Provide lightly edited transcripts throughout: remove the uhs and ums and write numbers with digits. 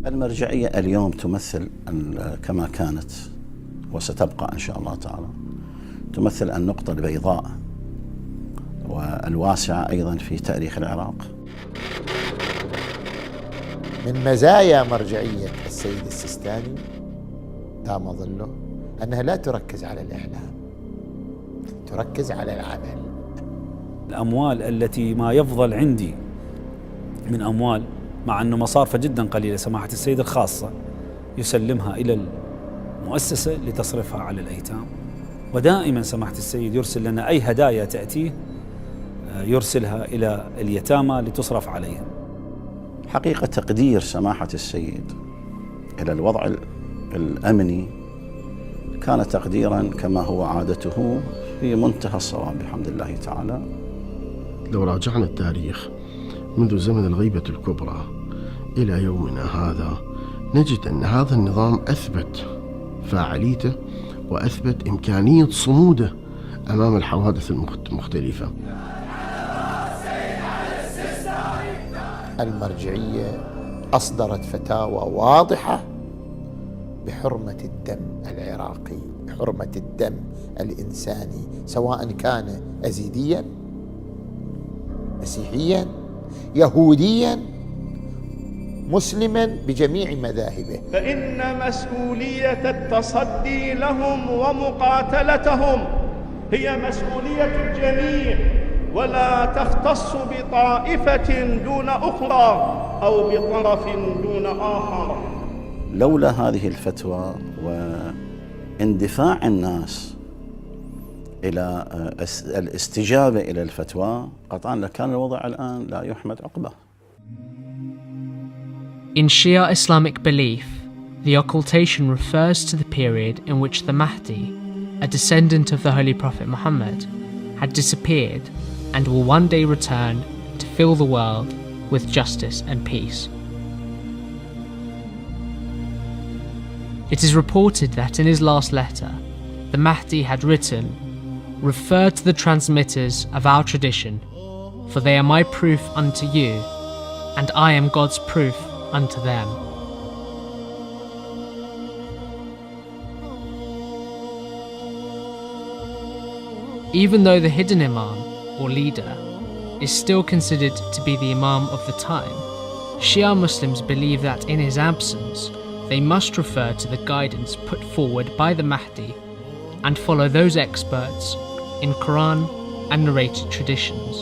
المرجعية اليوم تمثل كما كانت وستبقى إن شاء الله تعالى، تمثل النقطة البيضاء والواسعة أيضا في تاريخ العراق. من مزايا مرجعية السيد السيستاني دام ظله أنها لا تركز على الإعلام، تركز على العمل. الأموال التي ما يفضل عندي من أموال، مع أنه مصارفة جدا قليلة، سماحة السيد الخاصة يسلمها إلى المؤسسة لتصرفها على الأيتام، ودائما سماحة السيد يرسل لنا أي هدايا تأتيه يرسلها إلى اليتامى لتصرف عليهم. حقيقة تقدير سماحة السيد إلى الوضع الأمني كان تقديرا كما هو عادته في منتهى الصواب بحمد الله تعالى. لو راجعنا التاريخ منذ زمن الغيبة الكبرى إلى يومنا هذا نجد أن هذا النظام أثبت فاعليته وأثبت إمكانية صموده أمام الحوادث المختلفة. المرجعية أصدرت فتاوى واضحة بحرمة الدم العراقي، بحرمة الدم الإنساني، سواء كان أزيديا، مسيحيا، يهوديا، مسلما، بجميع مذاهبه. فإن مسؤولية التصدي لهم ومقاتلتهم هي مسؤولية الجميع، ولا تختص بطائفة دون أخرى أو بطرف دون آخر. لولا هذه الفتوى واندفاع الناس إلى الاستجابة إلى الفتوى قطعا لكان الوضع الآن لا يحمد عقبه. In Shia Islamic belief, the occultation refers to the period in which the Mahdi, a descendant of the Holy Prophet Muhammad, had disappeared and will one day return to fill the world with justice and peace. It is reported that in his last letter, the Mahdi had written, "Refer to the transmitters of our tradition, for they are my proof unto you, and I am God's proof unto them." Even though the hidden imam, or leader, is still considered to be the imam of the time, Shia Muslims believe that in his absence, they must refer to the guidance put forward by the Mahdi and follow those experts in Quran and narrated traditions.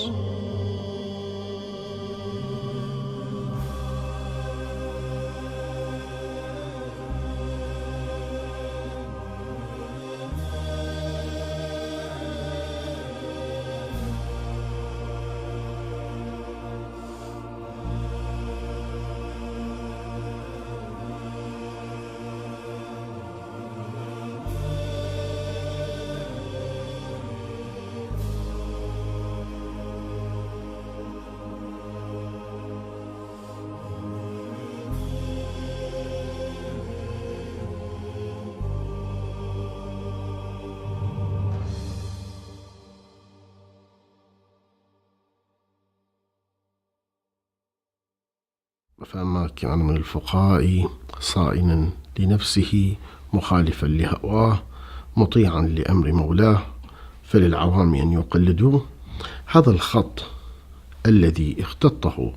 فأما كان من الفقهاء صائنا لنفسه مخالفا لهواه مطيعا لأمر مولاه فللعوام أن يقلدوه. هذا الخط الذي اختطه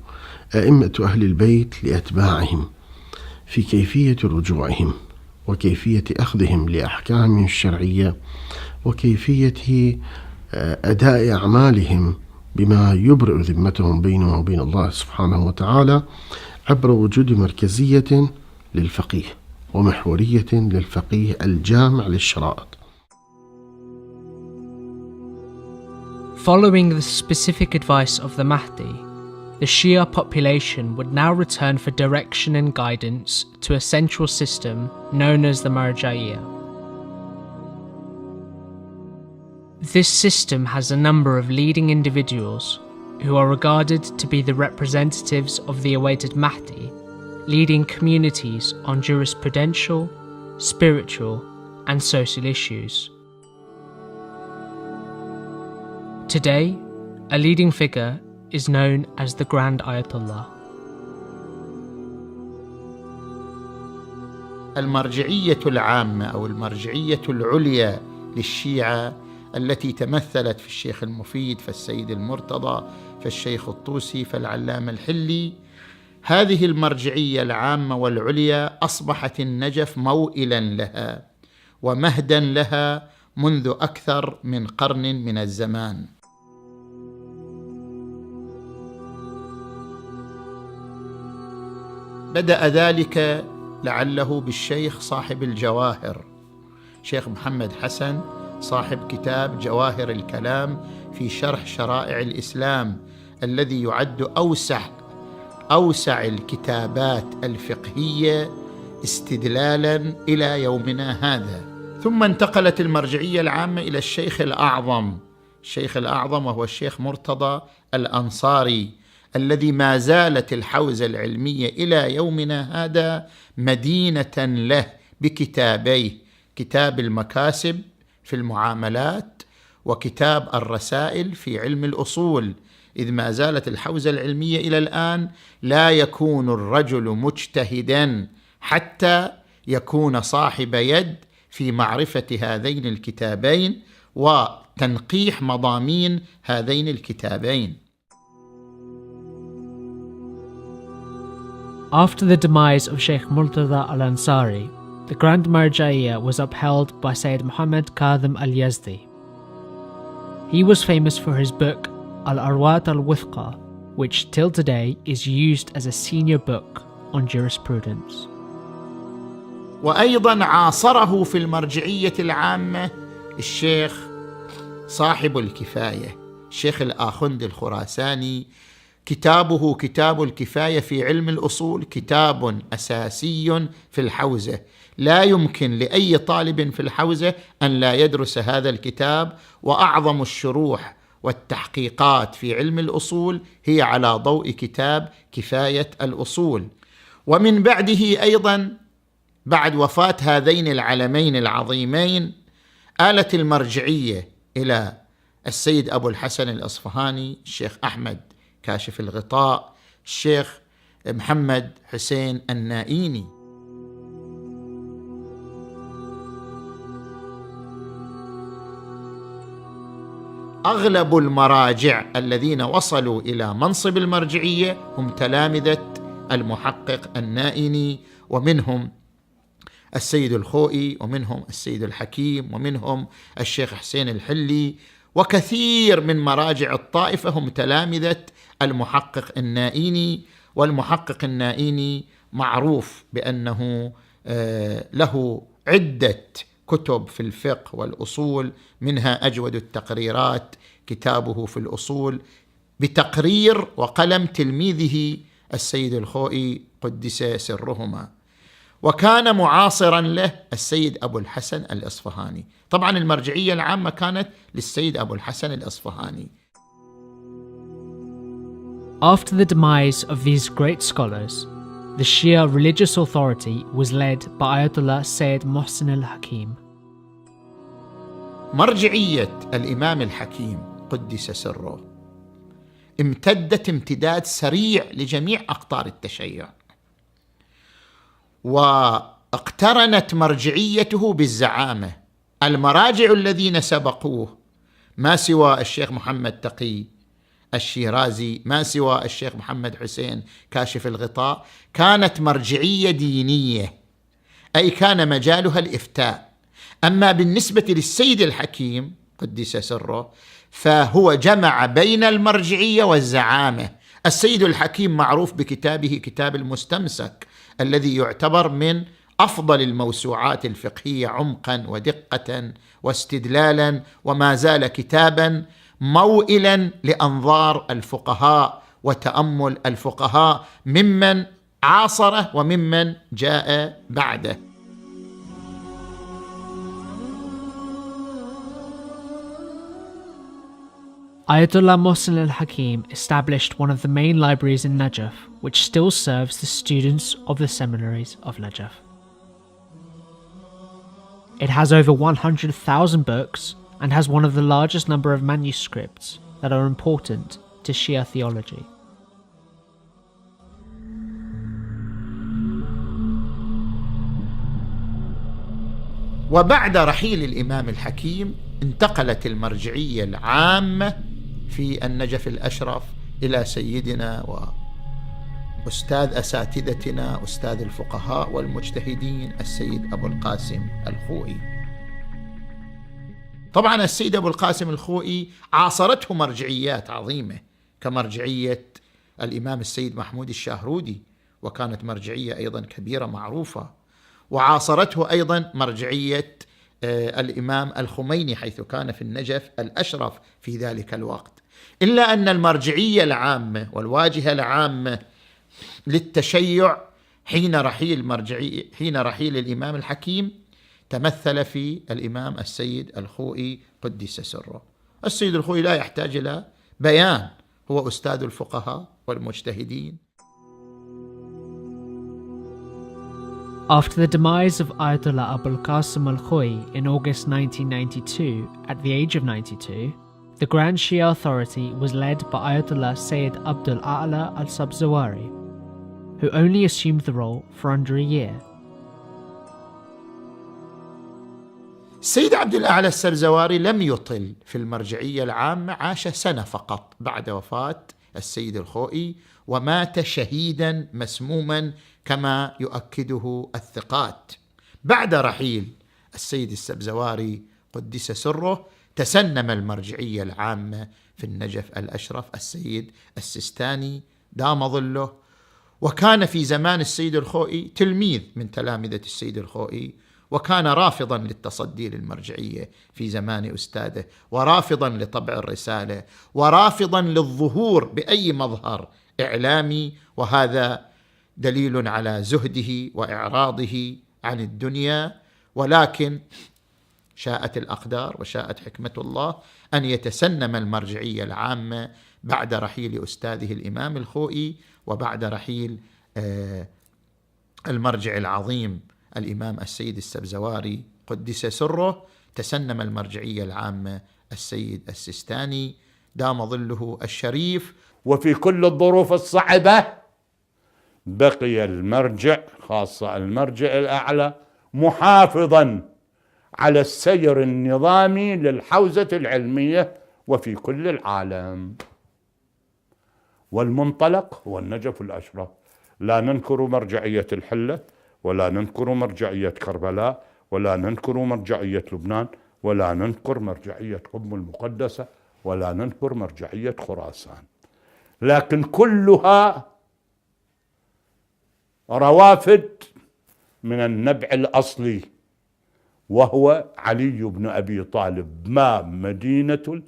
أئمة أهل البيت لأتباعهم في كيفية رجوعهم وكيفية أخذهم لأحكامهم الشرعية وكيفية أداء أعمالهم بما يبرئ ذمتهم بينهم وبين الله سبحانه وتعالى عبر وجود مركزية للفقيه ومحورية للفقيه الجامع للشرائط. Following the specific advice of the Mahdi, the Shia population would now return for direction and guidance to a central system known as the Marja'iyya. This system has a number of leading individuals who are regarded to be the representatives of the awaited Mahdi, leading communities on jurisprudential, spiritual, and social issues. Today, a leading figure is known as the Grand Ayatollah. المرجعية العامة أو المرجعية العليا للشيعة التي تمثلت في الشيخ المفيد، فالسيد المرتضى، فالشيخ الطوسي، فالعلامة الحلي، هذه المرجعية العامة والعليا أصبحت النجف موئلا لها ومهدا لها منذ أكثر من قرن من الزمان. بدأ ذلك لعله بالشيخ صاحب الجواهر، شيخ محمد حسن، صاحب كتاب جواهر الكلام في شرح شرائع الإسلام، الذي يعد أوسع الكتابات الفقهية استدلالا إلى يومنا هذا. ثم انتقلت المرجعية العامة إلى الشيخ الأعظم وهو الشيخ مرتضى الأنصاري، الذي ما زالت الحوزة العلمية إلى يومنا هذا مدينة له بكتابيه، كتاب المكاسب في المعاملات وكتاب الرسائل في علم الأصول، إذ ما زالت الحوزة العلمية إلى الآن لا يكون الرجل مجتهدا حتى يكون صاحب يد في معرفة هذين الكتابين وتنقيح مضامين هذين الكتابين. After the demise of Sheikh Murtada al-Ansari, the Grand Marja'iyya was upheld by Sayyid Muhammad Kadhim al-Yazdi. He was famous for his book al-Withqa, which till today is used as a senior book on jurisprudence. وأيضا عاصره في المرجعية العامة الشيخ صاحب الكفاية، الشيخ الآخند الخراساني. كتابه كتاب الكفاية في علم الأصول كتاب أساسي في الحوزة، لا يمكن لأي طالب في الحوزة أن لا يدرس هذا الكتاب، وأعظم الشروح والتحقيقات في علم الأصول هي على ضوء كتاب كفاية الأصول. ومن بعده أيضا، بعد وفاة هذين العلمين العظيمين، آلت المرجعية إلى السيد أبو الحسن الأصفهاني، الشيخ أحمد كاشف الغطاء، الشيخ محمد حسين النائيني. أغلب المراجع الذين وصلوا إلى منصب المرجعية هم تلامذة المحقق النائيني، ومنهم السيد الخوئي، ومنهم السيد الحكيم، ومنهم الشيخ حسين الحلي، وكثير من مراجع الطائفة هم تلامذة المحقق النائيني. والمحقق النائيني معروف بأنه له عدة كتب في الفقه والأصول، منها أجود التقريرات كتابه في الأصول بتقرير وقلم تلميذه السيد الخوئي قدس سرهما. وكان معاصرا له السيد أبو الحسن الأصفهاني. طبعا المرجعية العامة كانت للسيد أبو الحسن الأصفهاني. After the demise of these great scholars, the Shia religious authority was led by Ayatollah Sayyid Mohsin al-Hakim. مرجعية الإمام الحكيم قدس سره امتدت امتداد سريع لجميع أقطار التشيع، واقترنت مرجعيته بالزعامة. المراجع الذين سبقوه ما سوى الشيخ محمد تقي الشيرازي، ما سوى الشيخ محمد حسين كاشف الغطاء، كانت مرجعية دينية، أي كان مجالها الإفتاء. أما بالنسبة للسيد الحكيم قدس سره فهو جمع بين المرجعية والزعامة. السيد الحكيم معروف بكتابه كتاب المستمسك، الذي يعتبر من أفضل الموسوعات الفقهية عمقا ودقة واستدلالا، وما زال كتابا موئلا لأنظار الفقهاء وتأمل الفقهاء ممن عاصره وممن جاء بعده. Ayatollah Mohsin al-Hakim established one of the main libraries in Najaf, which still serves the students of the seminaries of Najaf. It has over 100,000 books and has one of the largest number of manuscripts that are important to Shia theology. وبعد رحيل الإمام الحكيم انتقلت المرجعية العامة في النجف الأشرف إلى سيدنا وأستاذ أساتذتنا أستاذ الفقهاء والمجتهدين السيد أبو القاسم الخوئي. طبعا السيد أبو القاسم الخوئي عاصرته مرجعيات عظيمة كمرجعية الإمام السيد محمود الشاهرودي، وكانت مرجعية أيضا كبيرة معروفة، وعاصرته أيضا مرجعية الإمام الخميني حيث كان في النجف الأشرف في ذلك الوقت. إلا أن المرجعية العامة والواجهة العامة للتشيع حين رحيل الإمام الحكيم تمثل في الإمام السيد الخوئي قدس سره. السيد الخوئي لا يحتاج إلى بيان، هو أستاذ الفقهاء والمجتهدين. After the demise of Ayatollah Abul Qasim al-Khoi in August 1992, at the age of 92, the Grand Shia Authority was led by Ayatollah Sayyid Abdul A'la al-Sabzawari, who only assumed the role for under a year. السيد عبد الأعلى السبزواري لم يطل في المرجعية العامة، عاش سنة فقط بعد وفاة السيد الخوئي، ومات شهيدا مسموما كما يؤكده الثقات. بعد رحيل السيد السبزواري قدس سره تسنم المرجعية العامة في النجف الأشرف السيد السيستاني دام ظله، وكان في زمان السيد الخوئي تلميذ من تلامذة السيد الخوئي، وكان رافضا للتصدي للمرجعية في زمان أستاذه، ورافضا لطبع الرسالة، ورافضا للظهور بأي مظهر إعلامي، وهذا دليل على زهده وإعراضه عن الدنيا. ولكن شاءت الأقدار وشاءت حكمة الله أن يتسنم المرجعية العامة بعد رحيل أستاذه الإمام الخوئي، وبعد رحيل المرجع العظيم الإمام السيد السبزواري قدس سره، تسنم المرجعية العامة السيد السيستاني دام ظله الشريف. وفي كل الظروف الصعبة بقي المرجع، خاصة المرجع الأعلى، محافظا على السير النظامي للحوزة العلمية وفي كل العالم. والمنطلق هو النجف الأشرف. لا ننكر مرجعية الحلة، ولا ننكر مرجعية كربلاء، ولا ننكر مرجعية لبنان، ولا ننكر مرجعية قم المقدسة، ولا ننكر مرجعية خراسان، لكن كلها روافد من النبع الأصلي، وهو علي بن أبي طالب، ما مدينة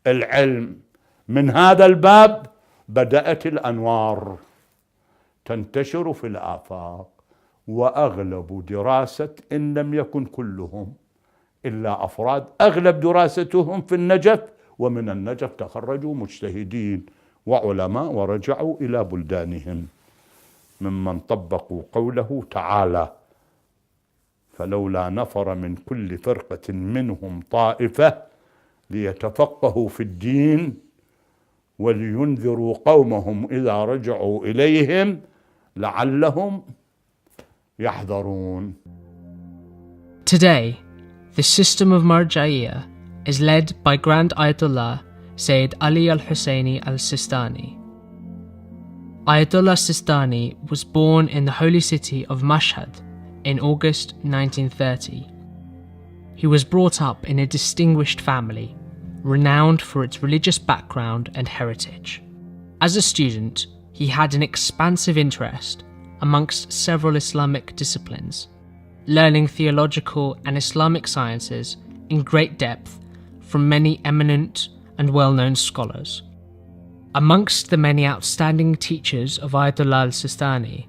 العلم. من هذا الباب بدأت الأنوار تنتشر في الآفاق، وأغلب دراسة إن لم يكن كلهم إلا أفراد أغلب دراستهم في النجف، ومن النجف تخرجوا مجتهدين وعلماء ورجعوا إلى بلدانهم، ممن طبقوا قوله تعالى: فلولا نفر من كل فرقة منهم طائفة ليتفقهوا في الدين ولينذروا قومهم إذا رجعوا إليهم لعلهم يحذرون. Today, the system of Marja'iyya is led by Grand Ayatollah Sayyid Ali al-Husseini al-Sistani. Ayatollah Sistani was born in the holy city of Mashhad in August 1930. He was brought up in a distinguished family, renowned for its religious background and heritage. As a student, he had an expansive interest amongst several Islamic disciplines, learning theological and Islamic sciences in great depth from many eminent and well-known scholars. Amongst the many outstanding teachers of Ayatollah al-Sistani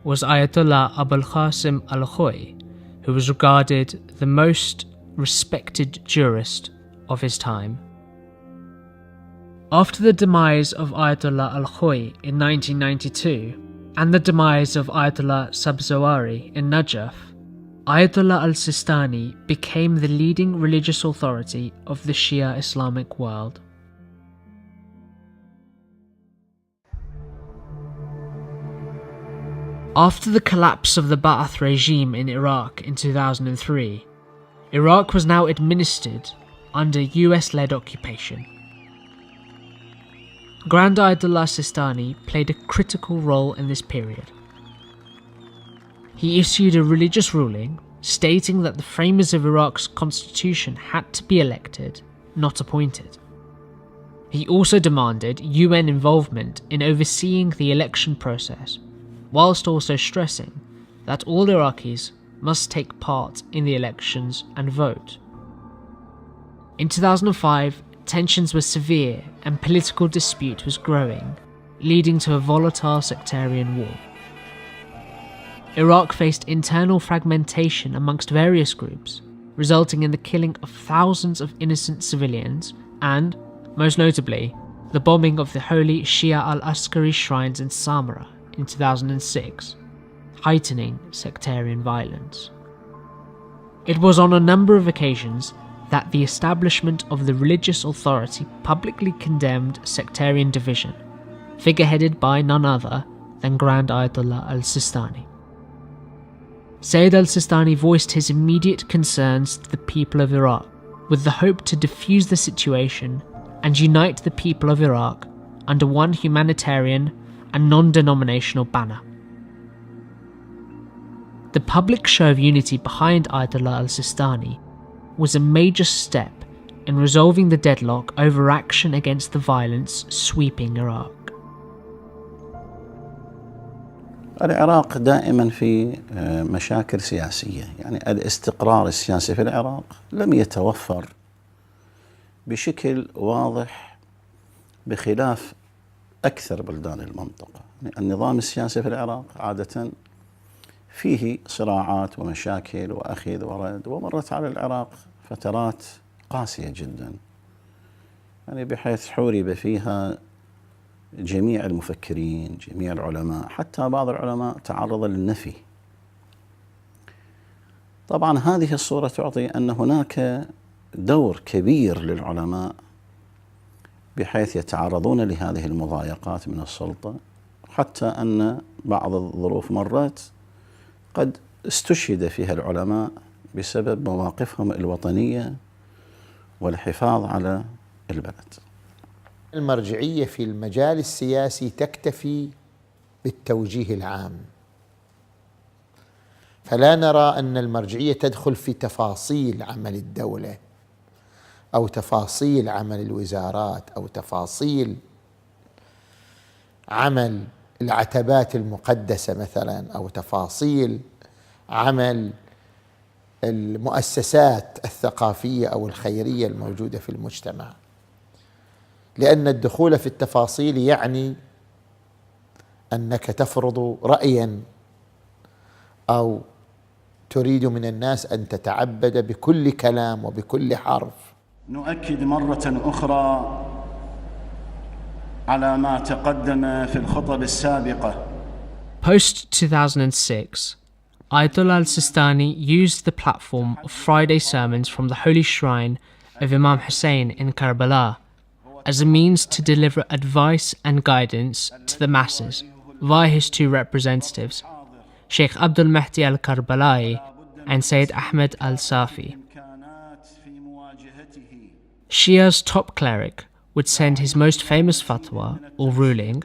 was Ayatollah Abul Qasim al-Khoi, who was regarded the most respected jurist of his time. After the demise of Ayatollah al-Khoi in 1992 and the demise of Ayatollah Sabzawari in Najaf, Ayatollah al-Sistani became the leading religious authority of the Shia Islamic world. After the collapse of the Ba'ath regime in Iraq in 2003, Iraq was now administered under US-led occupation. Grand Ayatollah Sistani played a critical role in this period. He issued a religious ruling stating that the framers of Iraq's constitution had to be elected, not appointed. He also demanded UN involvement in overseeing the election process, whilst also stressing that all Iraqis must take part in the elections and vote. In 2005, tensions were severe and political dispute was growing, leading to a volatile sectarian war. Iraq faced internal fragmentation amongst various groups, resulting in the killing of thousands of innocent civilians and, most notably, the bombing of the holy Shia al-Askari shrines in Samarra in 2006, heightening sectarian violence. It was on a number of occasions that the establishment of the religious authority publicly condemned sectarian division, figureheaded by none other than Grand Ayatollah al-Sistani. Sayyid al-Sistani voiced his immediate concerns to the people of Iraq, with the hope to defuse the situation and unite the people of Iraq under one humanitarian and non-denominational banner. The public show of unity behind Ayatollah al-Sistani was a major step in resolving the deadlock over action against the violence sweeping Iraq. العراق دائما في مشاكل سياسية، يعني الاستقرار السياسي في العراق لم يتوفر بشكل واضح بخلاف أكثر بلدان المنطقة. يعني النظام السياسي في العراق عادة فيه صراعات ومشاكل وأخذ ورد، ومرت على العراق فترات قاسية جدا، يعني بحيث حورب فيها جميع المفكرين، جميع العلماء، حتى بعض العلماء تعرض للنفي. طبعا هذه الصورة تعطي أن هناك دور كبير للعلماء بحيث يتعرضون لهذه المضايقات من السلطة، حتى أن بعض الظروف مرات قد استشهد فيها العلماء بسبب مواقفهم الوطنية والحفاظ على البلد. المرجعية في المجال السياسي تكتفي بالتوجيه العام، فلا نرى أن المرجعية تدخل في تفاصيل عمل الدولة أو تفاصيل عمل الوزارات أو تفاصيل عمل العتبات المقدسة مثلا، أو تفاصيل عمل المؤسسات الثقافية أو الخيرية الموجودة في المجتمع، لأن الدخول في التفاصيل يعني أنك تفرض رأيا أو تريد من الناس أن تتعبد بكل كلام وبكل حرف. نؤكد مرة أخرى على ما تقدم في الخطب السابقة. Post 2006, Ayatollah al-Sistani used the platform of Friday sermons from the holy shrine of Imam Hussein in Karbala as a means to deliver advice and guidance to the masses via his two representatives, Sheikh Abdul Mahdi al-Karbala'i and Sayyid Ahmed al-Safi. Shia's top cleric would send his most famous fatwa, or ruling,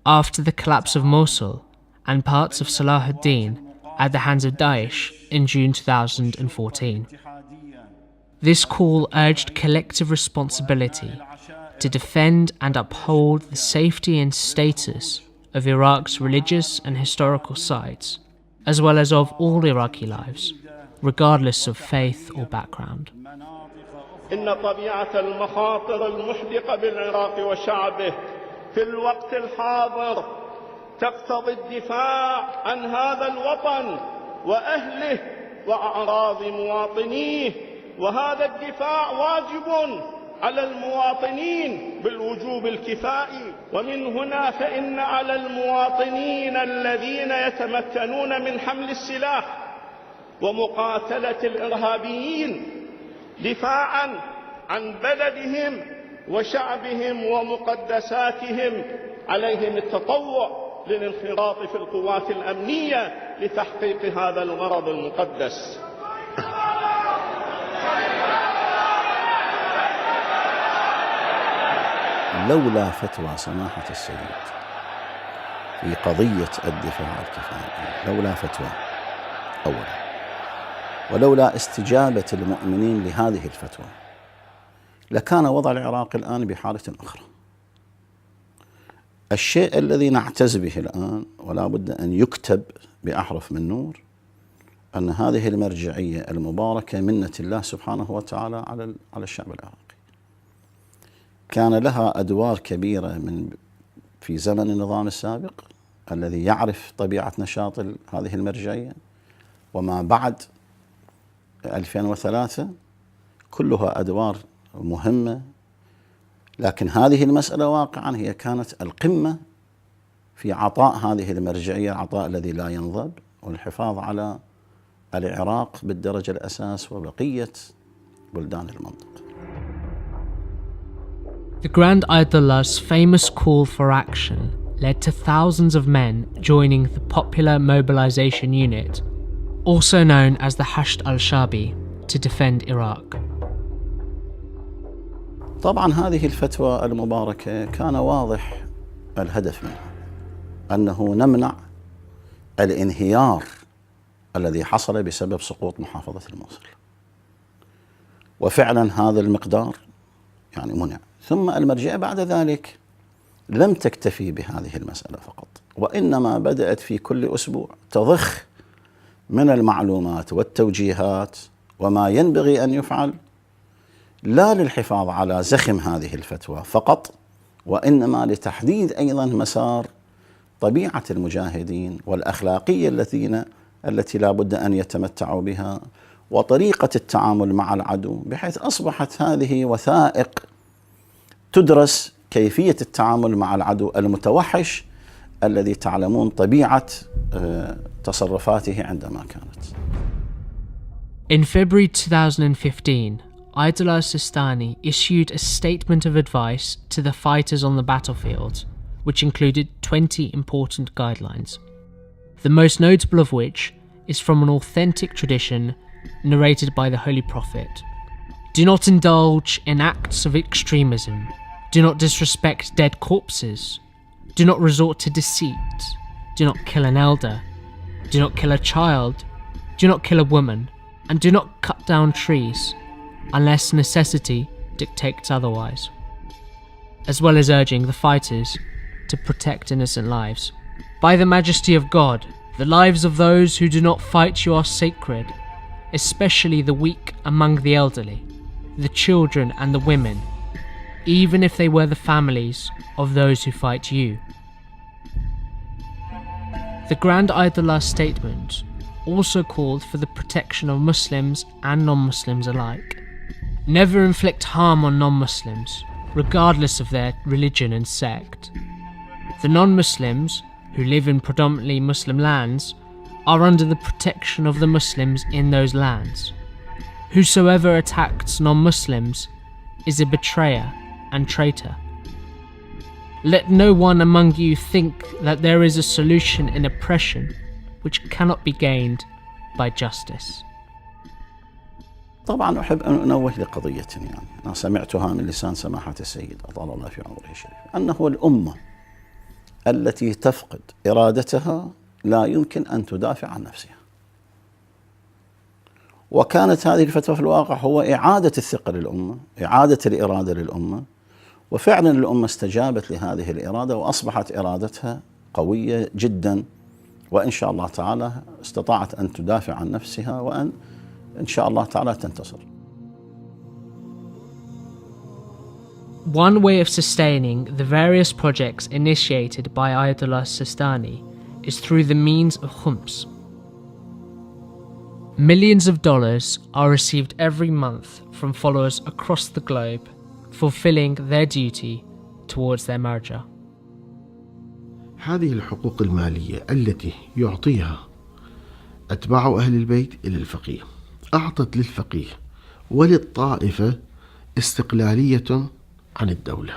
after the collapse of Mosul and parts of Salahuddin at the hands of Daesh in June 2014. This call urged collective responsibility to defend and uphold the safety and status of Iraq's religious and historical sites, as well as of all Iraqi lives, regardless of faith or background. إن طبيعة المخاطر المحدقة بالعراق وشعبه في الوقت الحاضر تقتضي الدفاع عن هذا الوطن وأهله وأعراض مواطنيه، وهذا الدفاع واجب على المواطنين بالوجوب الكفائي. ومن هنا فإن على المواطنين الذين يتمكنون من حمل السلاح ومقاتلة الإرهابيين دفاعا عن بلدهم وشعبهم ومقدساتهم عليهم التطوع للانخراط في القوات الأمنية لتحقيق هذا الغرض المقدس. لولا فتوى سماحة السيد في قضية الدفاع الكفائي، لولا فتوى أولا، ولولا استجابة المؤمنين لهذه الفتوى، لكان وضع العراق الآن بحالة أخرى. الشيء الذي نعتز به الآن ولا بد أن يكتب بأحرف من نور أن هذه المرجعية المباركة منة الله سبحانه وتعالى على الشعب العراقي. كان لها أدوار كبيرة في زمن النظام السابق الذي يعرف طبيعة نشاط هذه المرجعية، وما بعد 2003 كلها أدوار مهمة، لكن هذه المسألة واقعا هي كانت القمة في عطاء هذه المرجعية، العطاء الذي لا ينضب، والحفاظ على العراق بالدرجة الأساس وبقية بلدان المنطقة. The Grand Ayatollah's famous call for action led to thousands of men joining the Popular Mobilization Unit, also known as the Hashd al-Shabi, to defend Iraq. طبعا هذه الفتوى المباركة كان واضح الهدف منها أنه نمنع الانهيار الذي حصل بسبب سقوط محافظة الموصل، وفعلا هذا المقدار يعني منع. ثم المرجعية بعد ذلك لم تكتفي بهذه المسألة فقط، وإنما بدأت في كل أسبوع تضخ من المعلومات والتوجيهات وما ينبغي أن يفعل، لا للحفاظ على زخم هذه الفتوى فقط، وإنما لتحديد أيضا مسار طبيعة المجاهدين والأخلاقية التي لا بد أن يتمتعوا بها، وطريقة التعامل مع العدو، بحيث أصبحت هذه وثائق تدرس كيفية التعامل مع العدو المتوحش الذي تعلمون طبيعة تصرفاته عندما كانت. In February 2015, Ayatollah Sistani issued a statement of advice to the fighters on the battlefield, which included 20 important guidelines, the most notable of which is from an authentic tradition narrated by the Holy Prophet. Do not indulge in acts of extremism. Do not disrespect dead corpses. Do not resort to deceit. Do not kill an elder. Do not kill a child. Do not kill a woman. And do not cut down trees unless necessity dictates otherwise, as well as urging the fighters to protect innocent lives. By the majesty of God, the lives of those who do not fight you are sacred, especially the weak among the elderly, the children and the women, even if they were the families of those who fight you. The Grand Ayatollah statement also called for the protection of Muslims and non-Muslims alike. Never inflict harm on non-Muslims, regardless of their religion and sect. The non-Muslims, who live in predominantly Muslim lands, are under the protection of the Muslims in those lands. Whosoever attacks non-Muslims is a betrayer and traitor. Let no one among you think that there is a solution in oppression which cannot be gained by justice. طبعا أحب أن أنوه لقضية يعني أنا سمعتها من لسان سماحة السيد أطال الله في عمره الشريف، أنه الأمة التي تفقد إرادتها لا يمكن أن تدافع عن نفسها. وكانت هذه الفتوى في الواقع هو إعادة الثقة للأمة، إعادة الإرادة للأمة، وفعلا الأمة استجابت لهذه الإرادة وأصبحت إرادتها قوية جدا، وإن شاء الله تعالى استطاعت أن تدافع عن نفسها وأن إن شاء الله تعالى تنتصر. One way of sustaining the various projects initiated by Ayatollah Sistani is through the means of khums. Millions of dollars are received every month from followers across the globe, fulfilling their duty towards their marja. هذه الحقوق المالية التي يعطيها أتباع أهل البيت إلى الفقيه أعطت للفقيه وللطائفة استقلالية عن الدولة،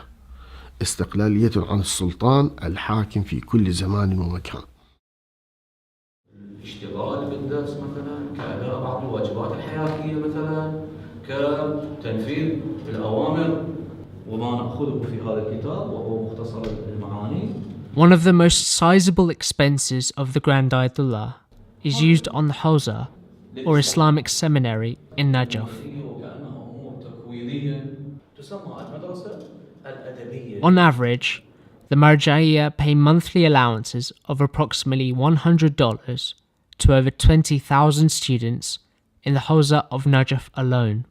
استقلالية عن السلطان الحاكم في كل زمان ومكان. الاشتغال بالدرس مثلا كأداء بعض الواجبات الحياتية مثلا كتنفيذ الأوامر وما نأخذه في هذا الكتاب وهو مختصر المعاني. One of the most sizable expenses of the Grand Ayatollah is used on the Hawza, or Islamic Seminary, in Najaf. On average, the Marja'iyya pay monthly allowances of approximately $100 to over 20,000 students in the Hawza of Najaf alone.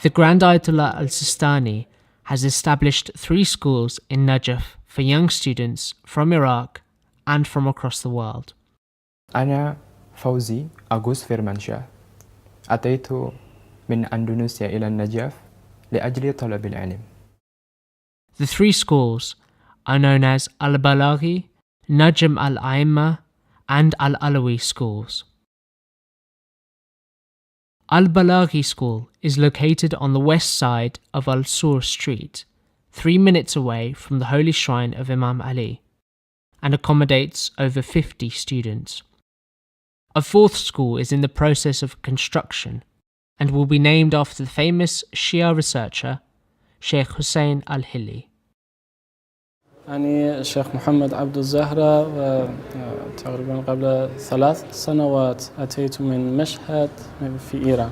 The Grand Ayatollah al-Sistani has established 3 schools in Najaf for young students from Iraq and from across the world. أنا فوزي أغوس فيرمانشاه. أتيت من أندونيسيا إلى النجف لأجل طلب العلم. The 3 schools are known as Al-Balaghi, Najm al-Aimma, and Al-Alawi schools. Al-Balaghi school is located on the west side of Al-Sur Street, 3 minutes away from the holy shrine of Imam Ali, and accommodates over 50 students. A 4th school is in the process of construction and will be named after the famous Shia researcher Sheikh Hussein al-Hilli. أنا الشيخ محمد عبد الزهرة، تقريبا قبل 3 سنوات أتيت من مشهد في إيران.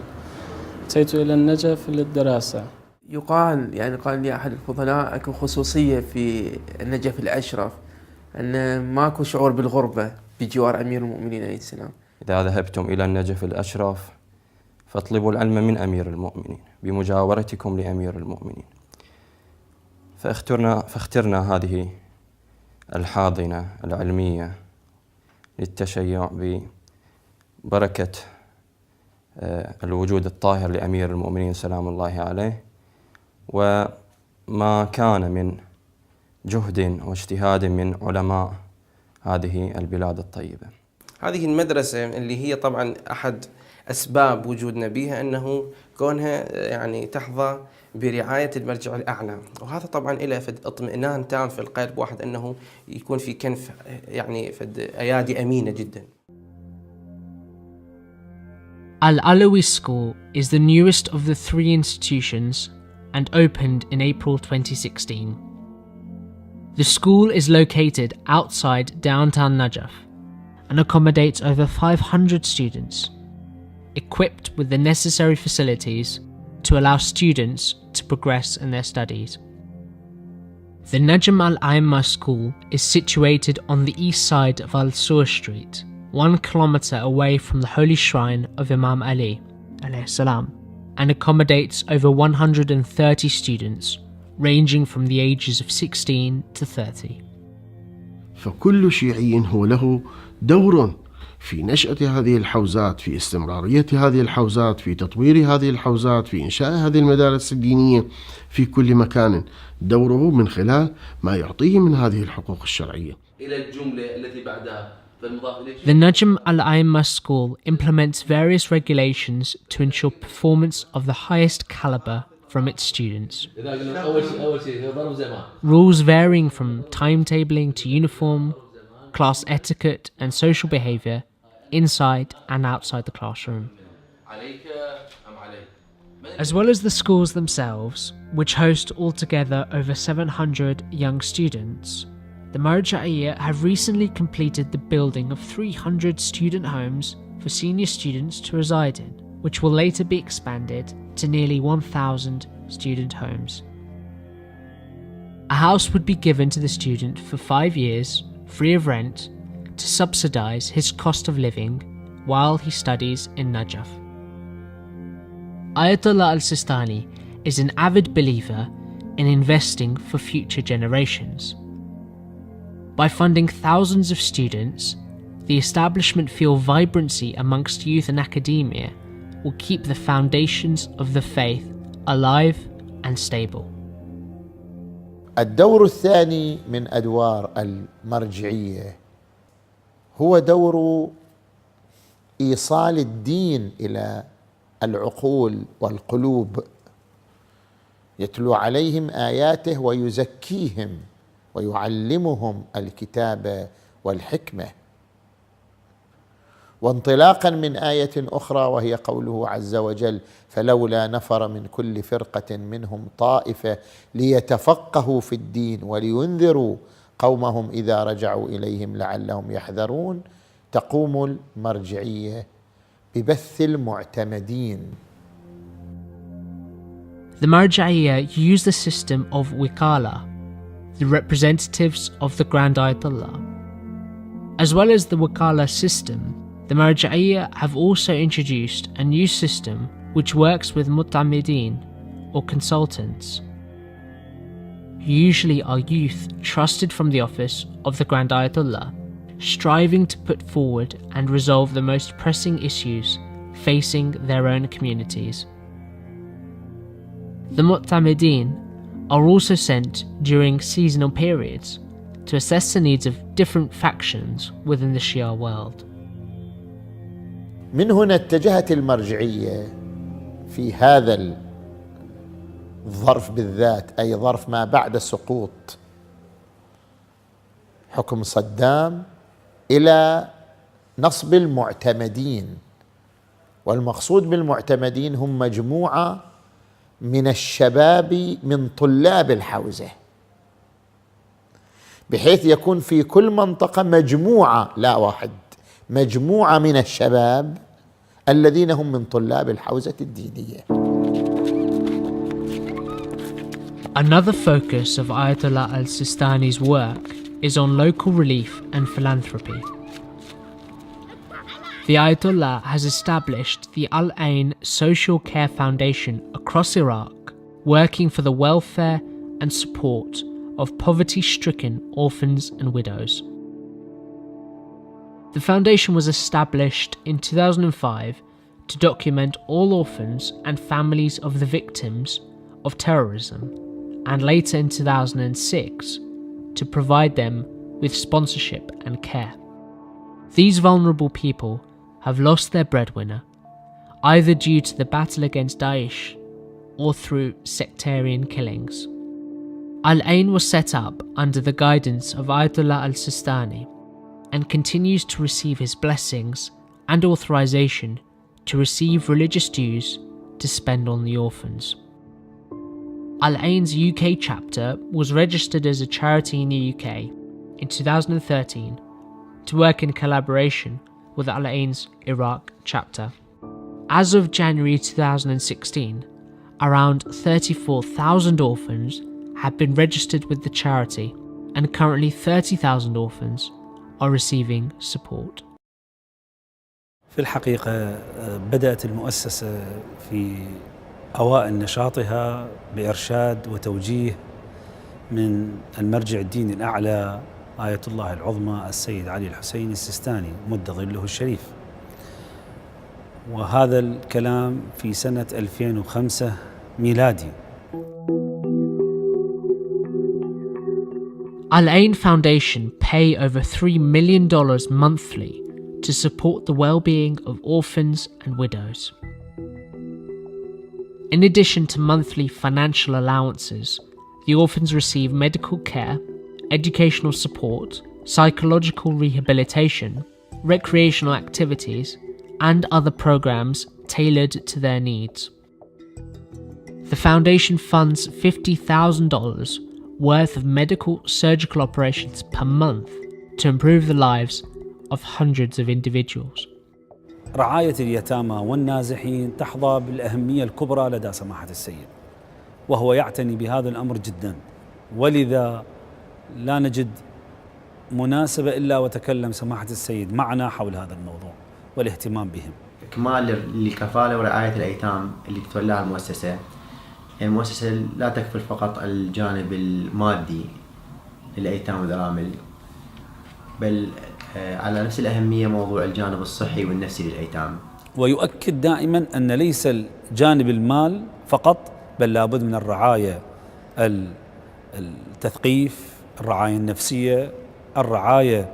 أتيت إلى النجف للدراسة. قال لي أحد الفضلاء أكو خصوصية في النجف الأشرف، أن ماكو شعور بالغربة بجوار أمير المؤمنين عليه السلام. إذا ذهبتم إلى النجف الأشرف فاطلبوا العلم من أمير المؤمنين بمجاورتكم لأمير المؤمنين. فاخترنا هذه الحاضنة العلمية للتشيع ببركة الوجود الطاهر لأمير المؤمنين سلام الله عليه، وما كان من جهد واجتهاد من علماء هذه البلاد الطيبة. هذه المدرسة اللي هي طبعا أحد أسباب وجودنا بها أنه كونها تحظى برعاية المرجع الأعلى، وهذا طبعا إلى فد اطمئنان تام في القلب واحد أنه يكون في كنف فد أيادي أمينة جدا. Al-Alawi School is the newest of the 3 institutions and opened in April 2016. The school is located outside downtown Najaf and accommodates over 500 students, equipped with the necessary facilities to allow students to progress in their studies. The Najm al-Aimma school is situated on the east side of Al-Sur Street, 1 kilometer away from the holy shrine of Imam Ali alayhi salam, and accommodates over 130 students ranging from the ages of 16 to 30. فكل شيعي هو له دور في نشأة هذه الحوزات، في استمرارية هذه الحوزات، في تطوير هذه الحوزات، في إنشاء هذه المدارس الدينية في كل مكان، دوره من خلال ما يعطيه من هذه الحقوق الشرعية. إلى الجملة التي بعدها The Najm al-Aimma school implements various regulations to ensure performance of the highest caliber from its students. Rules varying from timetabling to uniform, class etiquette and social behaviour inside and outside the classroom. As well as the schools themselves, which host altogether over 700 young students, the Marja'iyya have recently completed the building of 300 student homes for senior students to reside in, which will later be expanded to nearly 1,000 student homes. A house would be given to the student for 5 years, free of rent, to subsidise his cost of living while he studies in Najaf. Ayatollah al-Sistani is an avid believer in investing for future generations. By funding thousands of students, the establishment feel vibrancy amongst youth and academia will keep the foundations of the faith alive and stable. الدور الثاني من أدوار المرجعية هو دور إيصال الدين إلى العقول والقلوب، يتلو عليهم آياته ويزكيهم ويعلمهم الكتاب والحكمة. وانطلاقا من آية أخرى وهي قوله عز وجل: فلولا نفر من كل فرقة منهم طائفة ليتفقهوا في الدين ولينذروا قومهم إذا رجعوا إليهم لعلهم يحذرون. تقوم المرجعية ببث المعتمدين. The Marja'iyya use the system of Wikala, the representatives of the Grand Ayatollah. As well as the Wikala system, the Marja'iyya have also introduced a new system which works with Mu'tamideen, or consultants, who usually are youth trusted from the office of the Grand Ayatollah, striving to put forward and resolve the most pressing issues facing their own communities. The Mu'tamideen are also sent during seasonal periods to assess the needs of different factions within the Shia world. من هنا اتجهت المرجعية في هذا الظرف بالذات، أي ظرف ما بعد سقوط حكم صدام، إلى نصب المعتمدين. والمقصود بالمعتمدين هم مجموعة من الشباب من طلاب الحوزة، بحيث يكون في كل منطقة مجموعة، لا واحد، مجموعة من الشباب الذين هم من طلاب الحوزة الدينية. Another focus of Ayatollah al-Sistani's work is on local relief and philanthropy. The Ayatollah has established the Al-Ain Social Care Foundation across Iraq, working for the welfare and support of poverty-stricken orphans and widows. The foundation was established in 2005 to document all orphans and families of the victims of terrorism, and later in 2006 to provide them with sponsorship and care. These vulnerable people have lost their breadwinner, either due to the battle against Daesh or through sectarian killings. Al-Ain was set up under the guidance of Ayatollah al-Sistani and continues to receive his blessings and authorization to receive religious dues to spend on the orphans. Al-Ain's UK chapter was registered as a charity in the UK in 2013 to work in collaboration with Al-Ain's Iraq chapter. As of January 2016, around 34,000 orphans have been registered with the charity, and currently 30,000 orphans are receiving support. في الحقيقة بدأت المؤسسة في أوائل نشاطها بإرشاد وتوجيه من المرجع الديني الأعلى آية الله العظمى السيد علي الحسين السيستاني مد ظله الشريف، وهذا الكلام في سنة 2005 ميلادي. Al-Ain Foundation pay over $3 million monthly to support the well-being of orphans and widows. In addition to monthly financial allowances, the orphans receive medical care, educational support, psychological rehabilitation, recreational activities, and other programs tailored to their needs. The foundation funds $50,000 worth of medical surgical operations per month to improve the lives of hundreds of individuals. رعاية اليتامى والنازحين تحظى بالأهمية الكبرى لدى سماحة السيد، وهو يعتني بهذا الأمر جدا، ولذا لا نجد مناسبة إلا وتكلم سماحة السيد معنا حول هذا الموضوع والاهتمام بهم. إكمال للكفالة ورعاية الأيتام اللي تتولاها المؤسسة، المؤسسة لا تكفل فقط الجانب المادي للأيتام والأرامل، بل على نفس الأهمية موضوع الجانب الصحي والنفسي للأيتام. ويؤكد دائما أن ليس الجانب المال فقط، بل لابد من الرعاية التثقيف، الرعاية النفسية، الرعاية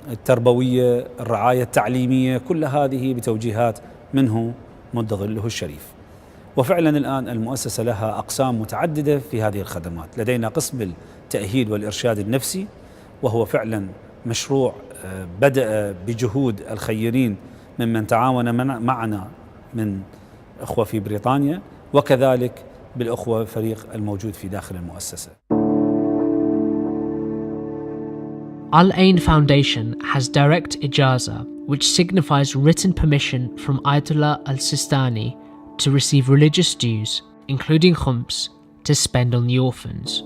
التربوية، الرعاية التعليمية، كل هذه بتوجيهات منه مد ظله الشريف. وفعلا الآن المؤسسة لها أقسام متعددة في هذه الخدمات. لدينا قسم التأهيل والإرشاد النفسي، وهو فعلا مشروع بدأ بجهود الخيرين ممن تعاون معنا من أخوة في بريطانيا، وكذلك بالأخوة فريق الموجود في داخل المؤسسة. Al-Ain Foundation has direct ijaza, which signifies written permission from Ayatollah al-Sistani to receive religious dues, including khums, to spend on the orphans.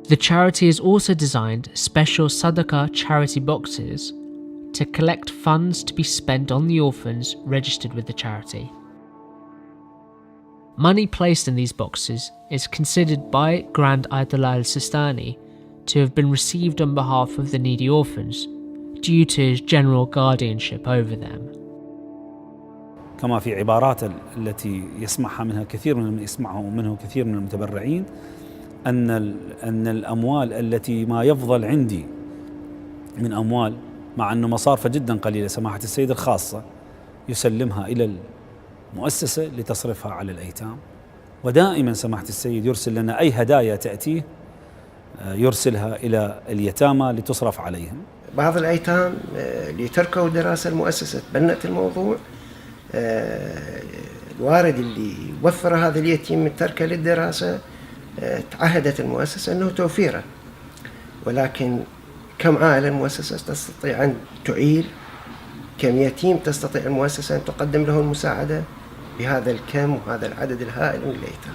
The charity has also designed special Sadaqah charity boxes to collect funds to be spent on the orphans registered with the charity. Money placed in these boxes is considered by Grand Ayatollah al-Sistani to have been received on behalf of the needy orphans due to his general guardianship over them. كما في عبارات التي يسمعها منه كثير من المتبرعين أن الأموال التي ما يفضل عندي من أموال، مع أنه مصارفة جدا قليلة سماحة السيد الخاصة، يسلمها إلى المؤسسة لتصرفها على الأيتام. ودائما سماحة السيد يرسل لنا أي هدايا تأتيه يرسلها إلى اليتامى لتصرف عليهم. بعض الأيتام اللي تركوا دراسة المؤسسة تبنت الموضوع، الوالد اللي وفر هذا اليتيم من تركه للدراسة تعهدت المؤسسة أنه توفيره، ولكن كم عائلة المؤسسة تستطيع أن تعيل، كم يتيم تستطيع المؤسسة أن تقدم له المساعدة بهذا الكم وهذا العدد الهائل من الأيتام.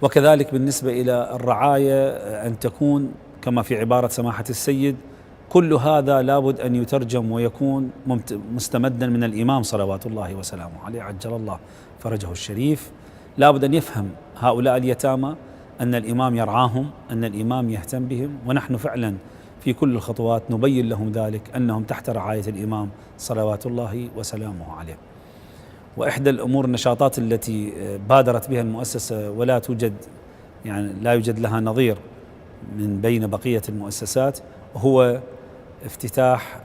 وكذلك بالنسبة إلى الرعاية أن تكون كما في عبارة سماحة السيد، كل هذا لابد أن يترجم ويكون مستمدا من الإمام صلوات الله وسلامه عليه عجل الله فرجه الشريف. لابد أن يفهم هؤلاء اليتامى أن الإمام يرعاهم، أن الإمام يهتم بهم، ونحن فعلا في كل الخطوات نبين لهم ذلك أنهم تحت رعاية الإمام صلوات الله وسلامه عليه. وإحدى الأمور النشاطات التي بادرت بها المؤسسة ولا توجد لا يوجد لها نظير من بين بقية المؤسسات هو افتتاح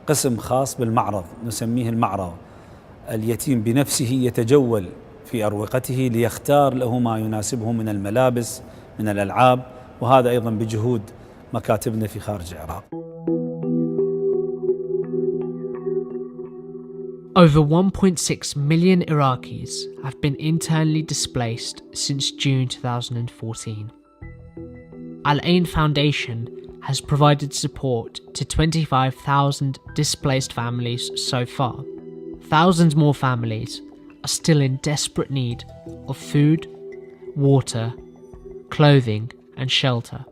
قسم خاص بالمعرض، نسميه المعرض. اليتيم بنفسه يتجول في أروقته ليختار له ما يناسبه من الملابس، من الألعاب، وهذا أيضا بجهود مكاتبنا في خارج العراق. Over 1.6 million Iraqis have been internally displaced since June 2014. Al-Ain Foundation has provided support to 25,000 displaced families so far. Thousands more families are still in desperate need of food, water, clothing and shelter.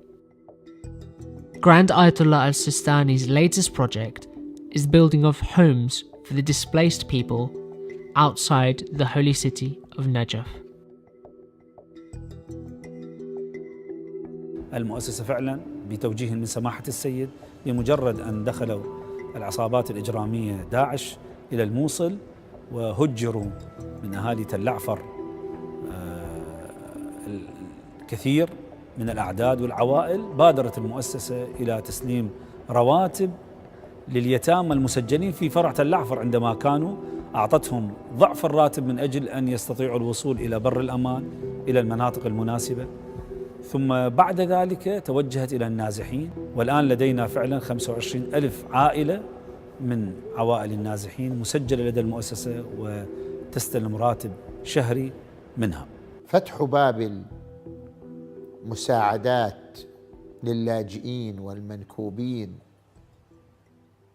Grand Ayatollah al-Sistani's latest project is the building of homes for the displaced people outside the holy city of Najaf. المؤسسة فعلا بتوجيه من سماحة السيد، بمجرد أن دخلوا العصابات الإجرامية داعش إلى الموصل وهجروا من أهالي تل عفر الكثير من الأعداد والعوائل، بادرت المؤسسة إلى تسليم رواتب لليتامى المسجلين في فرع تل عفر عندما كانوا، أعطتهم ضعف الراتب من أجل أن يستطيعوا الوصول إلى بر الأمان، إلى المناطق المناسبة. ثم بعد ذلك توجهت إلى النازحين، والآن لدينا فعلا 25,000 عائلة من عوائل النازحين مسجلة لدى المؤسسة وتستلم راتب شهري منها. فتح باب المساعدات للاجئين والمنكوبين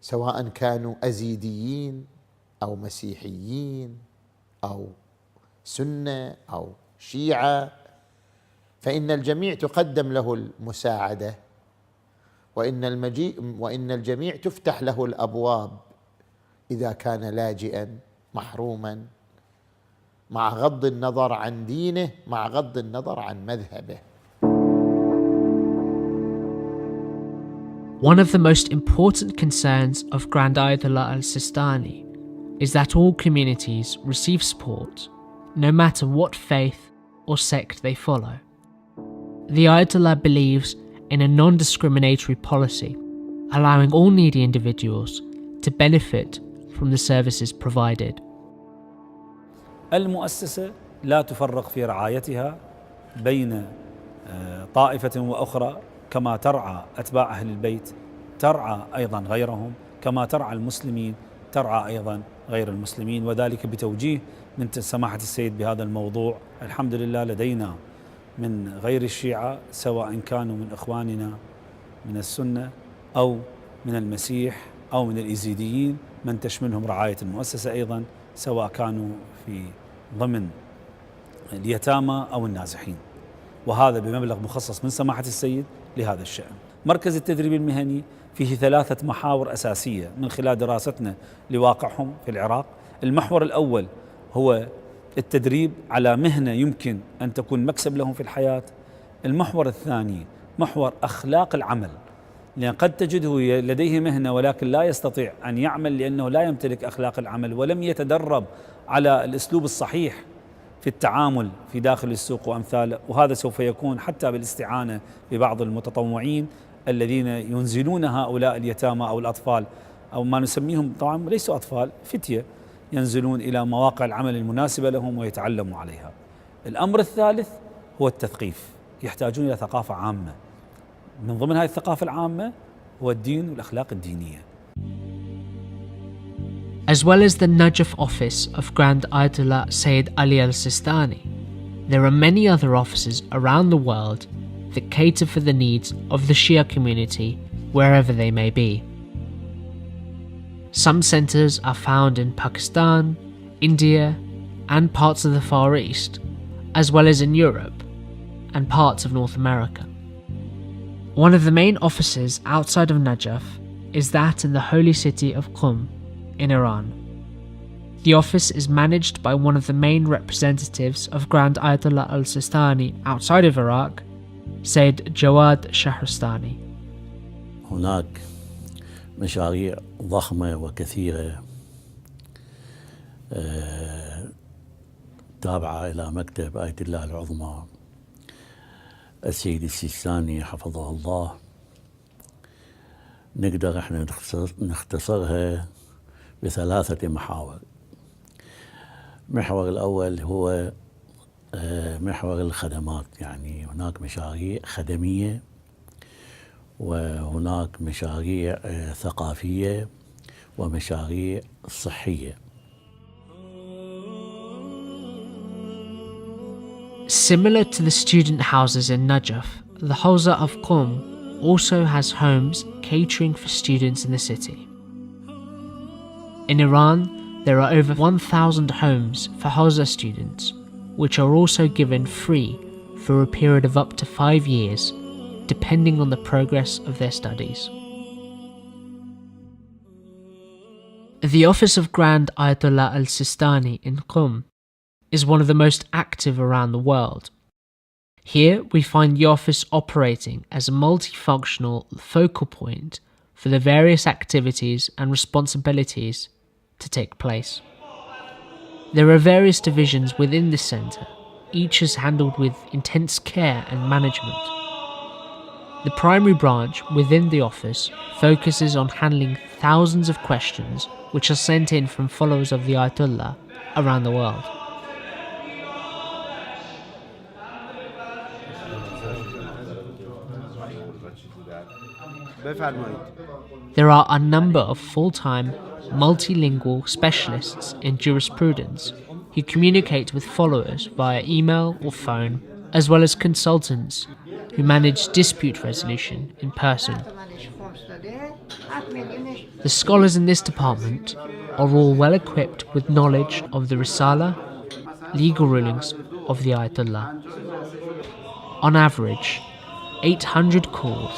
سواء كانوا أزيديين أو مسيحيين أو سنة أو شيعة، فإن الجميع تقدم له المساعدة، وإن الجميع تفتح له الأبواب إذا كان لاجئا محروما، مع غض النظر عن دينه، مع غض النظر عن مذهبه. One of the most important concerns of Grand Ayatollah al-Sistani is that all communities receive support, no matter what faith or sect they follow. The Ayatollah believes in a non-discriminatory policy, allowing all needy individuals to benefit from the services provided. المؤسسة لا تفرق في رعايتها بين طائفة وأخرى، كما ترعى أتباع أهل البيت ترعى أيضا غيرهم، كما ترعى المسلمين ترعى أيضا غير المسلمين، وذلك بتوجيه من سماحة السيد بهذا الموضوع. الحمد لله لدينا من غير الشيعة، سواء كانوا من إخواننا من السنة أو من المسيح أو من الإيزيديين، من تشملهم رعاية المؤسسة أيضا، سواء كانوا في ضمن اليتامى أو النازحين، وهذا بمبلغ مخصص من سماحة السيد لهذا الشأن. مركز التدريب المهني فيه 3 محاور أساسية من خلال دراستنا لواقعهم في العراق. المحور الأول هو التدريب على مهنة يمكن أن تكون مكسب لهم في الحياة. المحور الثاني محور أخلاق العمل، لأن قد تجده لديه مهنة ولكن لا يستطيع أن يعمل لأنه لا يمتلك أخلاق العمل ولم يتدرب على الأسلوب الصحيح في التعامل في داخل السوق وأمثاله، وهذا سوف يكون حتى بالاستعانة ببعض المتطوعين الذين ينزلون هؤلاء اليتامى أو الأطفال، أو ما نسميهم طبعا ليسوا أطفال، فتية، ينزلون إلى مواقع العمل المناسبة لهم ويتعلموا عليها. الأمر الثالث هو التثقيف، يحتاجون إلى ثقافة عامة، من ضمن هذه الثقافة العامة هو الدين والأخلاق الدينية. As well as the Najaf office of Grand Ayatollah Sayyid Ali al-Sistani, there are many other offices around the world that cater for the needs of the Shia community wherever they may be. Some centres are found in Pakistan, India, and parts of the Far East, as well as in Europe and parts of North America. One of the main offices outside of Najaf is that in the holy city of Qum in Iran. The office is managed by one of the main representatives of Grand Ayatollah al-Sistani outside of Iraq, Sayyid Jawad Shahristani. هناك مشاريع ضخمة وكثيرة تابعة إلى مكتب آية الله العظمى السيد السيستاني حفظه الله. نقدر احنا نختصرها ب3 محاور. المحور الأول هو محور الخدمات، يعني هناك مشاريع خدمية وهناك مشاريع ثقافية ومشاريع صحية. Similar to the student houses in Najaf, the Hawza of Qum also has homes catering for students in the city. In Iran, there are over 1,000 homes for Hawza students, which are also given free for a period of up to 5 years, depending on the progress of their studies. The office of Grand Ayatollah al-Sistani in Qum is one of the most active around the world. Here we find the office operating as a multifunctional focal point for the various activities and responsibilities to take place. There are various divisions within this centre, each is handled with intense care and management. The primary branch within the office focuses on handling thousands of questions which are sent in from followers of the Ayatollah around the world. There are a number of full-time, multilingual specialists in jurisprudence who communicate with followers via email or phone, as well as consultants who manage dispute resolution in person. The scholars in this department are all well equipped with knowledge of the Risala, legal rulings of the Ayatollah. On average, 800 calls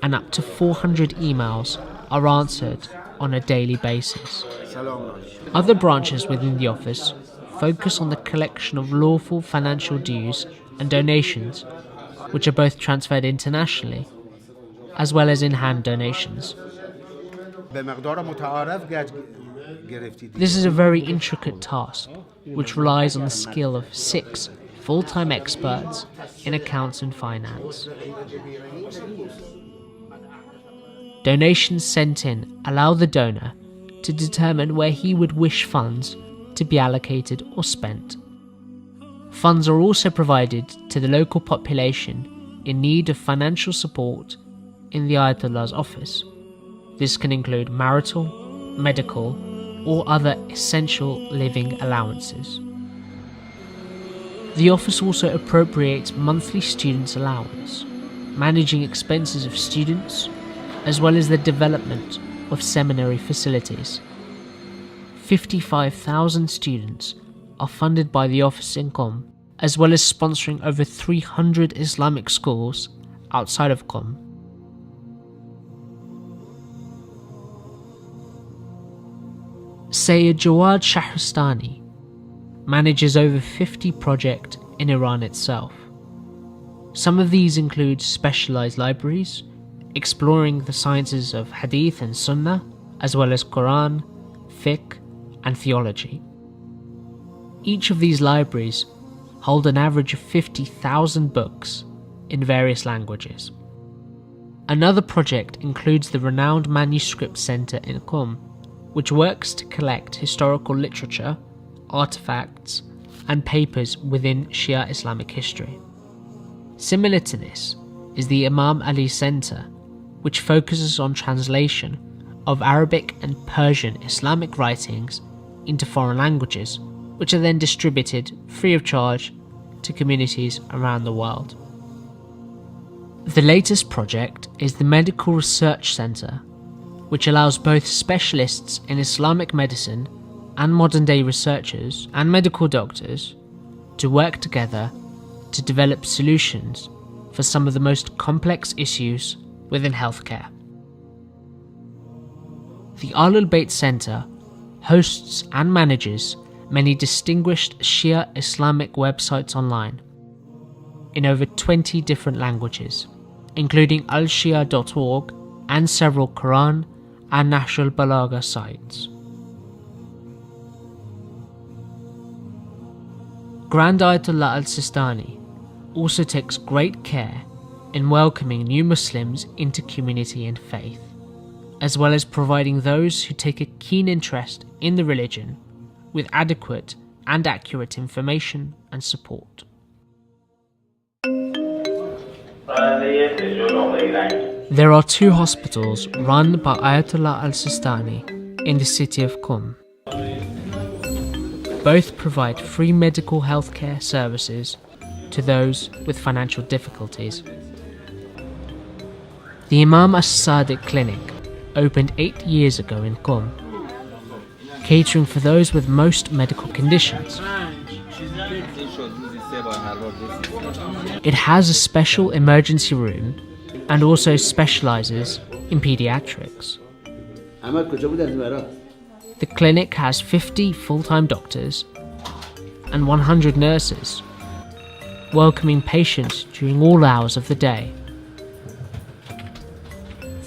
and up to 400 emails are answered on a daily basis. Other branches within the office focus on the collection of lawful financial dues and donations, which are both transferred internationally as well as in-hand donations. This is a very intricate task, which relies on the skill of 6 full-time experts in accounts and finance. Donations sent in allow the donor to determine where he would wish funds to be allocated or spent. Funds are also provided to the local population in need of financial support in the Ayatollah's office. This can include marital, medical, or other essential living allowances. The office also appropriates monthly students' allowance, managing expenses of students, as well as the development of seminary facilities. 55,000 students are funded by the office in Qom, as well as sponsoring over 300 Islamic schools outside of Qom. Sayyid Jawad Shahristani manages over 50 projects in Iran itself. Some of these include specialized libraries, exploring the sciences of Hadith and Sunnah, as well as Quran, Fiqh, and theology. Each of these libraries hold an average of 50,000 books in various languages. Another project includes the renowned Manuscript Center in Qom, which works to collect historical literature, artifacts, and papers within Shia Islamic history. Similar to this is the Imam Ali Center, which focuses on translation of Arabic and Persian Islamic writings into foreign languages, which are then distributed free of charge to communities around the world. The latest project is the Medical Research Center, which allows both specialists in Islamic medicine and modern-day researchers and medical doctors to work together to develop solutions for some of the most complex issues within healthcare. The Ahlul Bayt Center hosts and manages many distinguished Shia Islamic websites online in over 20 different languages, including alshia.org and several Quran and Nahjul Balagha sites. Grand Ayatollah al-Sistani also takes great care in welcoming new Muslims into community and faith, as well as providing those who take a keen interest in the religion with adequate and accurate information and support. There are 2 hospitals run by Ayatollah al-Sistani in the city of Qom. Both provide free medical healthcare services to those with financial difficulties. The Imam As-Sadiq Clinic opened 8 years ago in Qom, catering for those with most medical conditions. It has a special emergency room and also specializes in pediatrics. The clinic has 50 full-time doctors and 100 nurses, welcoming patients during all hours of the day.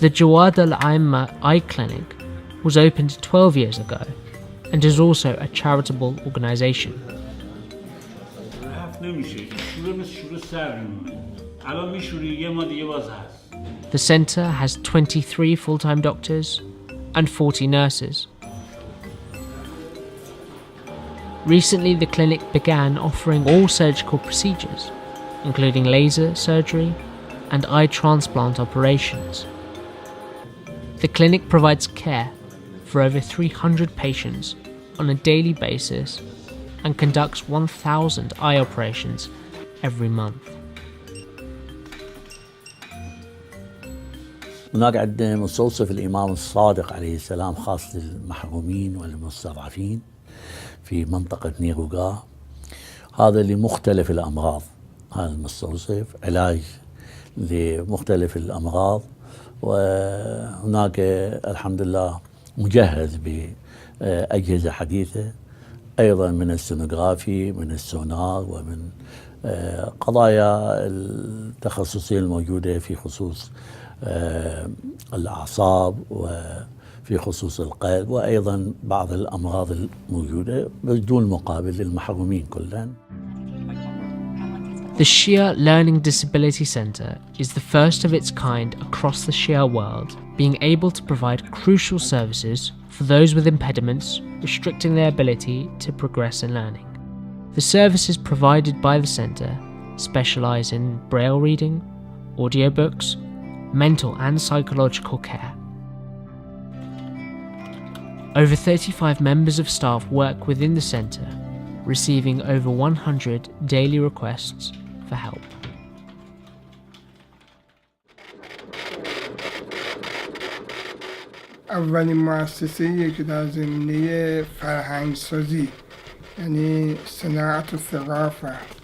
The Jawad al-Azmى Eye Clinic was opened 12 years ago and is also a charitable organization. The center has 23 full-time doctors and 40 nurses. Recently, the clinic began offering all surgical procedures, including laser surgery and eye transplant operations. The clinic provides care for over 300 patients on a daily basis and conducts 1,000 eye operations every month. هناك عندنا مستوصف الإمام الصادق عليه السلام خاص للمحرومين والمستضعفين في منطقة نيروغا، هذا لمختلف الأمراض. هذا المستوصف علاج لمختلف الأمراض، وهناك الحمد لله مجهز بأجهزة حديثة أيضا من السونوغرافي، من السونار، ومن قضايا التخصصية الموجودة في خصوص الأعصاب وفي خصوص القلب، وأيضا بعض الأمراض الموجودة بدون مقابل للمحرومين كلهم. The Shia Learning Disability Center is the first of its kind across the Shia world, being able to provide crucial services for those with impediments restricting their ability to progress in learning. The services provided by the center specialize in braille reading, audiobooks, mental and psychological care. Over 35 members of staff work within the centre, receiving over 100 daily requests for help. اولین مؤسسه‌ای که در زمینه فرهنگسازی یعنی صناعت و ثقافت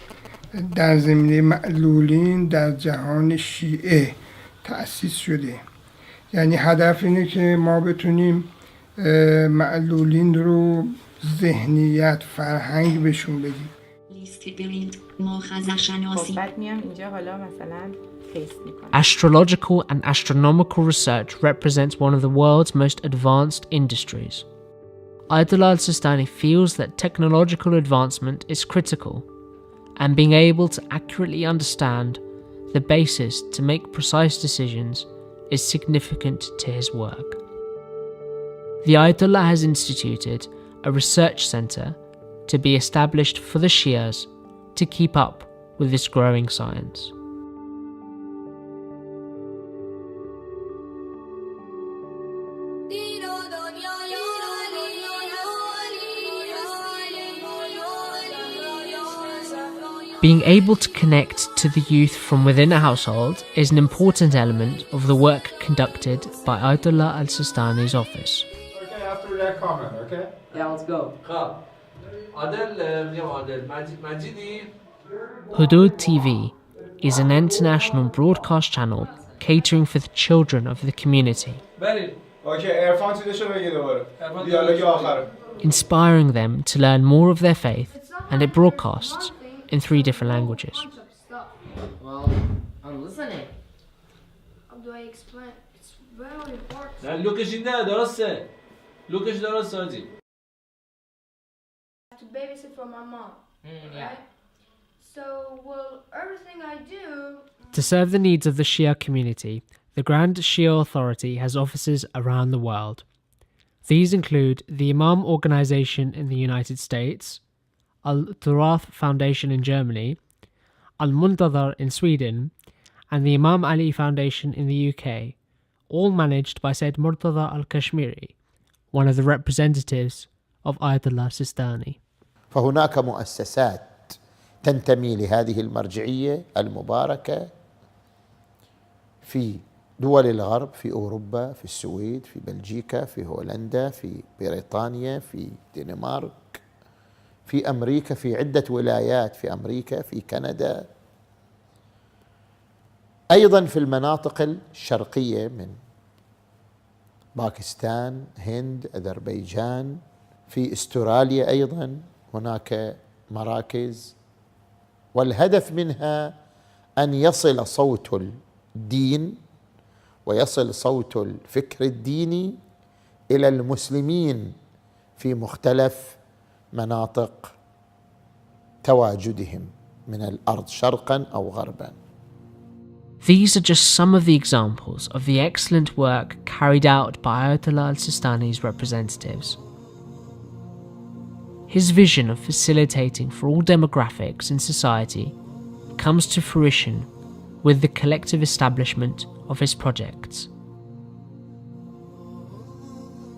در زمینه معلولین در جهان شیعه تأسیس شده. یعنی هدف اینه که ما بتونیم معلولین رو ذهنیت فرهنگ بهشون بدیم. Astrological and astronomical research represents one of the world's most advanced industries. Ayatollah al-Sistani feels that technological advancement is critical, and being able to accurately understand the basis to make precise decisions is significant to his work. The Ayatollah has instituted a research centre to be established for the Shias to keep up with this growing science. Being able to connect to the youth from within a household is an important element of the work conducted by Ayatollah al-Sistani's office. Okay, after that comment, okay? Yeah, let's go. Hudud TV is an international broadcast channel catering for the children of the community, inspiring them to learn more of their faith, and it broadcasts in 3 different languages. Well, I'm listening. How do I explain? It's very important. I have to babysit for my mom. Right? So, well, everything I do... To serve the needs of the Shia community, the Grand Shia Authority has offices around the world. These include the Imam Organization in the United States, Al-Turath Foundation in Germany, Al-Muntadhar in Sweden, and the Imam Ali Foundation in the UK, all managed by Sayyid Murtada al-Kashmiri, one of the representatives of Ayatollah Sistani. فهناك مؤسسات تنتمي لهذه المرجعية المباركة في دول الغرب، في أوروبا، في السويد، في بلجيكا، في هولندا، في بريطانيا، في دنمارك، في أمريكا، في عدة ولايات في أمريكا، في كندا، أيضا في المناطق الشرقية من باكستان، هند، أذربيجان، في استراليا أيضا هناك مراكز، والهدف منها أن يصل صوت الدين ويصل صوت الفكر الديني إلى المسلمين في مختلف مناطق تواجدهم من الأرض شرقا أو غربا. These are just some of the examples of the excellent work carried out by Ayatollah al-Sistani's representatives. His vision of facilitating for all demographics in society comes to fruition with the collective establishment of his projects.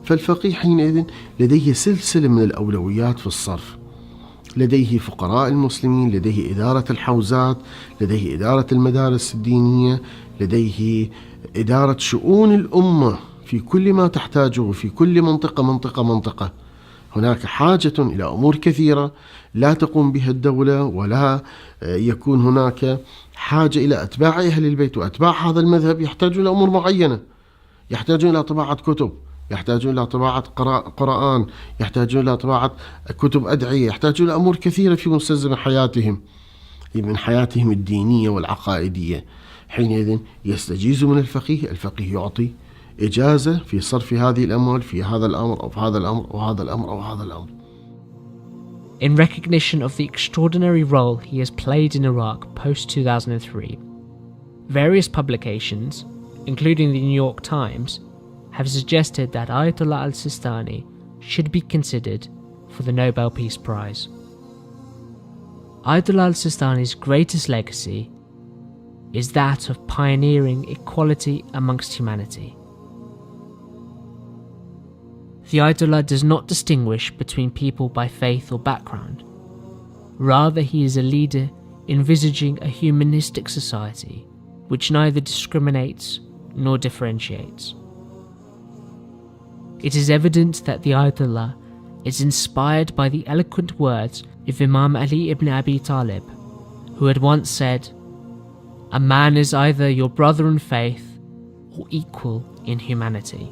فالفقيه حينئذ لديه سلسلة من الأولويات في الصرف، لديه فقراء المسلمين، لديه إدارة الحوزات، لديه إدارة المدارس الدينية، لديه إدارة شؤون الأمة في كل ما تحتاجه في كل منطقة. هناك حاجة إلى أمور كثيرة لا تقوم بها الدولة، ولا يكون هناك حاجة إلى أتباع أهل البيت، وأتباع هذا المذهب يحتاجون إلى أمور معينة، يحتاجون إلى طباعة كتب، يحتاجون إلى طباعة قرآن، يحتاجون إلى طباعة كتب أدعية، يحتاجون إلى أمور كثيرة في مستلزم حياتهم، من حياتهم الدينية والعقائدية. حينئذ يستجيز من الفقيه يعطي إجازة في صرف هذه الأموال في هذا الأمر أو في هذا الأمر أو هذا الأمر أو هذا الأمر. In recognition of the extraordinary role he has played in Iraq post-2003, various publications, including the New York Times, have suggested that Ayatollah al-Sistani should be considered for the Nobel Peace Prize. Ayatollah al-Sistani's greatest legacy is that of pioneering equality amongst humanity. the Ayatollah does not distinguish between people by faith or background. Rather, he is a leader envisaging a humanistic society which neither discriminates nor differentiates. It is evident that the Ayatollah is inspired by the eloquent words of Imam Ali ibn Abi Talib, who had once said, "A man is either your brother in faith or equal in humanity."